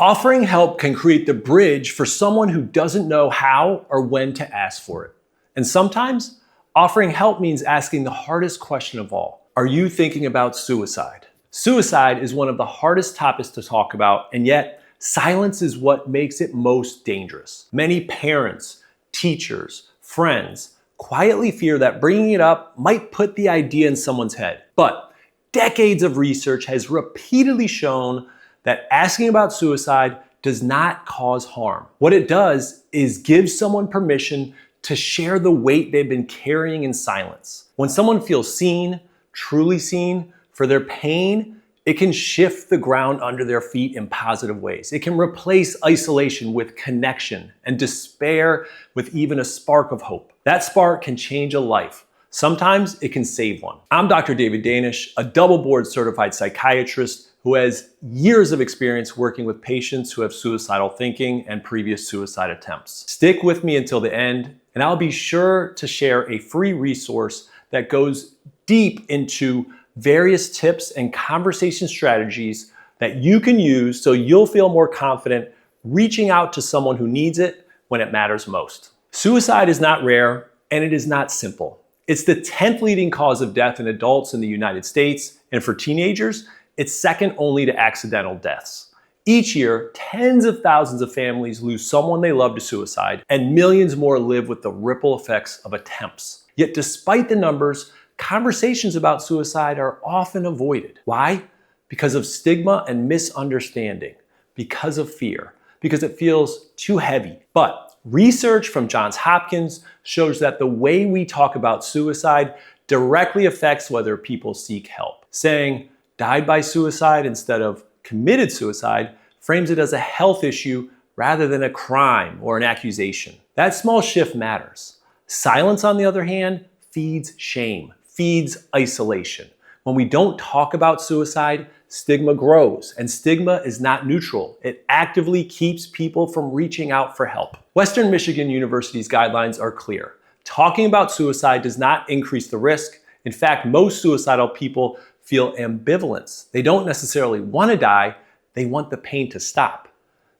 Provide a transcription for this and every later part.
Offering help can create the bridge for someone who doesn't know how or when to ask for it. And sometimes, offering help means asking the hardest question of all. Are you thinking about suicide? Suicide is one of the hardest topics to talk about, and yet silence is what makes it most dangerous. Many parents, teachers, friends quietly fear that bringing it up might put the idea in someone's head. But decades of research has repeatedly shown that asking about suicide does not cause harm. What it does is give someone permission to share the weight they've been carrying in silence. When someone feels seen, truly seen, for their pain, it can shift the ground under their feet in positive ways. It can replace isolation with connection and despair with even a spark of hope. That spark can change a life. Sometimes it can save one. I'm Dr. David Danish, a double board certified psychiatrist who has years of experience working with patients who have suicidal thinking and previous suicide attempts. Stick with me until the end, and I'll be sure to share a free resource that goes deep into various tips and conversation strategies that you can use so you'll feel more confident reaching out to someone who needs it when it matters most. Suicide is not rare, and it is not simple. It's the 10th leading cause of death in adults in the United States, and for teenagers, it's second only to accidental deaths. Each year, tens of thousands of families lose someone they love to suicide, and millions more live with the ripple effects of attempts. Yet despite the numbers, conversations about suicide are often avoided. Why? Because of stigma and misunderstanding, because of fear, because it feels too heavy. But research from Johns Hopkins shows that the way we talk about suicide directly affects whether people seek help. Saying, died by suicide instead of committed suicide frames it as a health issue rather than a crime or an accusation. That small shift matters. Silence, on the other hand, feeds shame, feeds isolation. When we don't talk about suicide, stigma grows, and stigma is not neutral. It actively keeps people from reaching out for help. Western Michigan University's guidelines are clear. Talking about suicide does not increase the risk. In fact, most suicidal people feel ambivalence. They don't necessarily want to die, they want the pain to stop.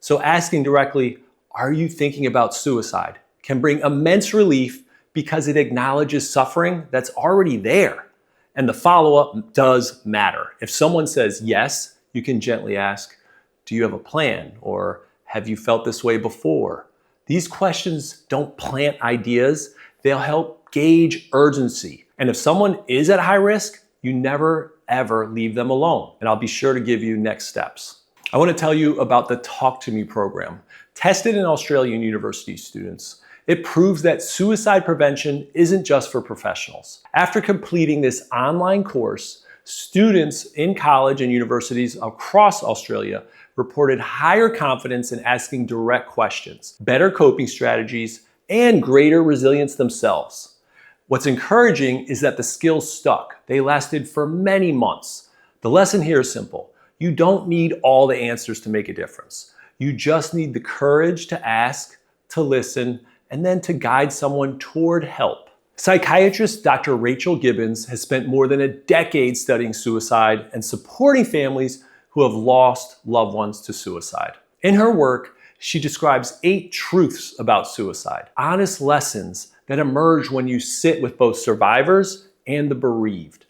So asking directly, are you thinking about suicide, can bring immense relief because it acknowledges suffering that's already there. And the follow-up does matter. If someone says yes, you can gently ask, do you have a plan? Or have you felt this way before? These questions don't plant ideas, they'll help gauge urgency. And if someone is at high risk, you never ever leave them alone. And I'll be sure to give you next steps. I want to tell you about the Talk to Me program. Tested in Australian university students, it proves that suicide prevention isn't just for professionals. After completing this online course, students in college and universities across Australia reported higher confidence in asking direct questions, better coping strategies, and greater resilience themselves. What's encouraging is that the skills stuck. They lasted for many months. The lesson here is simple. You don't need all the answers to make a difference. You just need the courage to ask, to listen, and then to guide someone toward help. Psychiatrist Dr. Rachel Gibbons has spent more than a decade studying suicide and supporting families who have lost loved ones to suicide. In her work, she describes 8 truths about suicide, honest lessons that emerge when you sit with both survivors and the bereaved.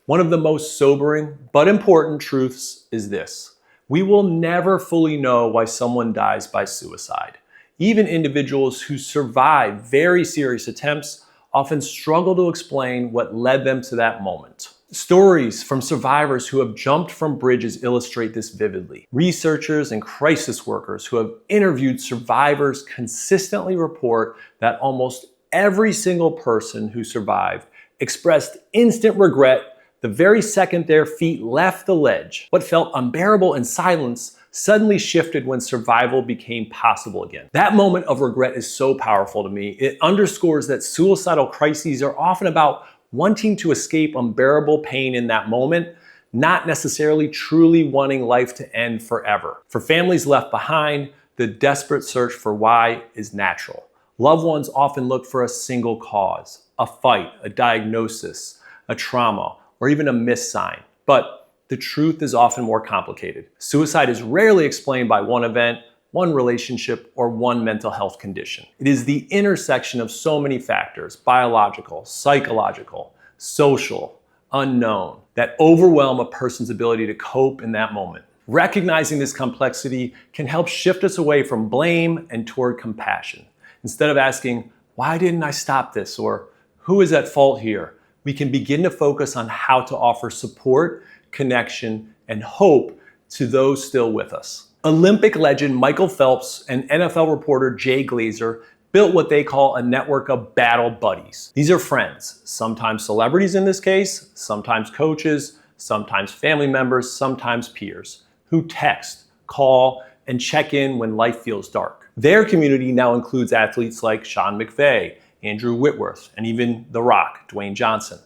One of the most sobering but important truths is this: we will never fully know why someone dies by suicide. Even individuals who survive very serious attempts often struggle to explain what led them to that moment. Stories from survivors who have jumped from bridges illustrate this vividly. Researchers and crisis workers who have interviewed survivors consistently report that almost every single person who survived expressed instant regret the very second their feet left the ledge. What felt unbearable in silence suddenly shifted when survival became possible again. That moment of regret is so powerful to me. It underscores that suicidal crises are often about wanting to escape unbearable pain in that moment, not necessarily truly wanting life to end forever. For families left behind, the desperate search for why is natural. Loved ones often look for a single cause, a fight, a diagnosis, a trauma, or even a missed sign. But the truth is often more complicated. Suicide is rarely explained by one event, one relationship, or one mental health condition. It is the intersection of so many factors, biological, psychological, social, unknown, that overwhelm a person's ability to cope in that moment. Recognizing this complexity can help shift us away from blame and toward compassion. Instead of asking, why didn't I stop this? Or who is at fault here? We can begin to focus on how to offer support, connection, and hope to those still with us. Olympic legend Michael Phelps and NFL reporter Jay Glazer built what they call a network of battle buddies. These are friends, sometimes celebrities in this case, sometimes coaches, sometimes family members, sometimes peers, who text, call, and check in when life feels dark. Their community now includes athletes like Sean McVay, Andrew Whitworth, and even The Rock, Dwayne Johnson.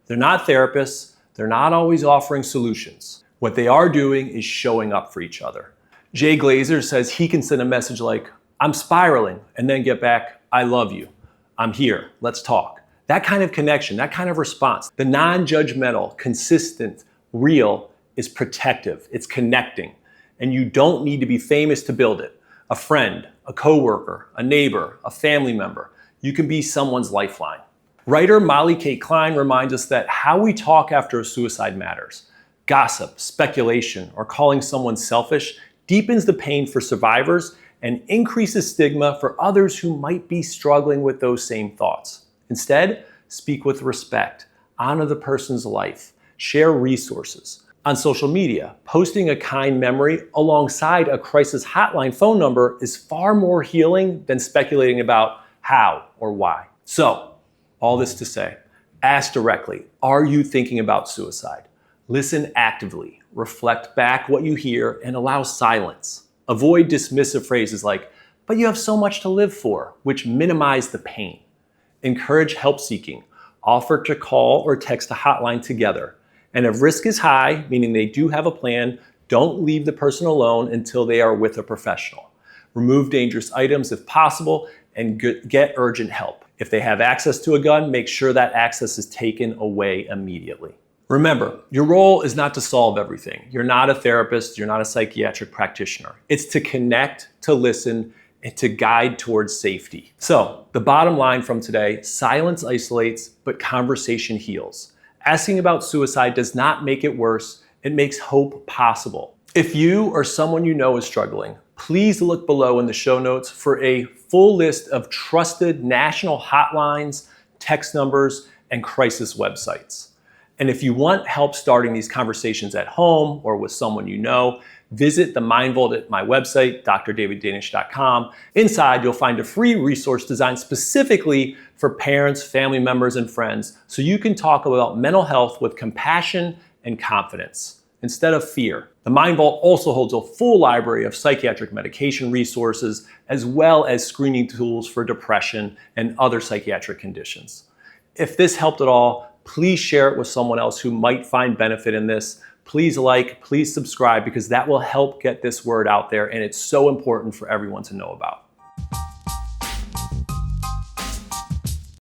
They're not therapists. They're not always offering solutions. What they are doing is showing up for each other. Jay Glazer says he can send a message like, I'm spiraling, and then get back, I love you. I'm here, let's talk. That kind of connection, that kind of response, the non-judgmental, consistent, real is protective, it's connecting. And you don't need to be famous to build it. A friend, a coworker, a neighbor, a family member. You can be someone's lifeline. Writer Molly Kate Klein reminds us that how we talk after a suicide matters. Gossip, speculation, or calling someone selfish deepens the pain for survivors and increases stigma for others who might be struggling with those same thoughts. Instead, speak with respect, honor the person's life, share resources. On social media, posting a kind memory alongside a crisis hotline phone number is far more healing than speculating about how or why. So, all this to say, ask directly, are you thinking about suicide? Listen actively, reflect back what you hear, and allow silence. Avoid dismissive phrases like, but you have so much to live for, which minimize the pain. Encourage help seeking. Offer to call or text a hotline together. And if risk is high, meaning they do have a plan, don't leave the person alone until they are with a professional. Remove dangerous items if possible and get urgent help. If they have access to a gun, make sure that access is taken away immediately. Remember, your role is not to solve everything. You're not a therapist, you're not a psychiatric practitioner. It's to connect, to listen, and to guide towards safety. So, the bottom line from today, silence isolates, but conversation heals. Asking about suicide does not make it worse, it makes hope possible. If you or someone you know is struggling, please look below in the show notes for a full list of trusted national hotlines, text numbers, and crisis websites. And if you want help starting these conversations at home or with someone you know, visit the Mind Vault at my website, drdaviddanish.com. Inside, you'll find a free resource designed specifically for parents, family members, and friends, so you can talk about mental health with compassion and confidence instead of fear. The Mind Vault also holds a full library of psychiatric medication resources, as well as screening tools for depression and other psychiatric conditions. If this helped at all, please share it with someone else who might find benefit in this. Please like, please subscribe, because that will help get this word out there, and it's so important for everyone to know about.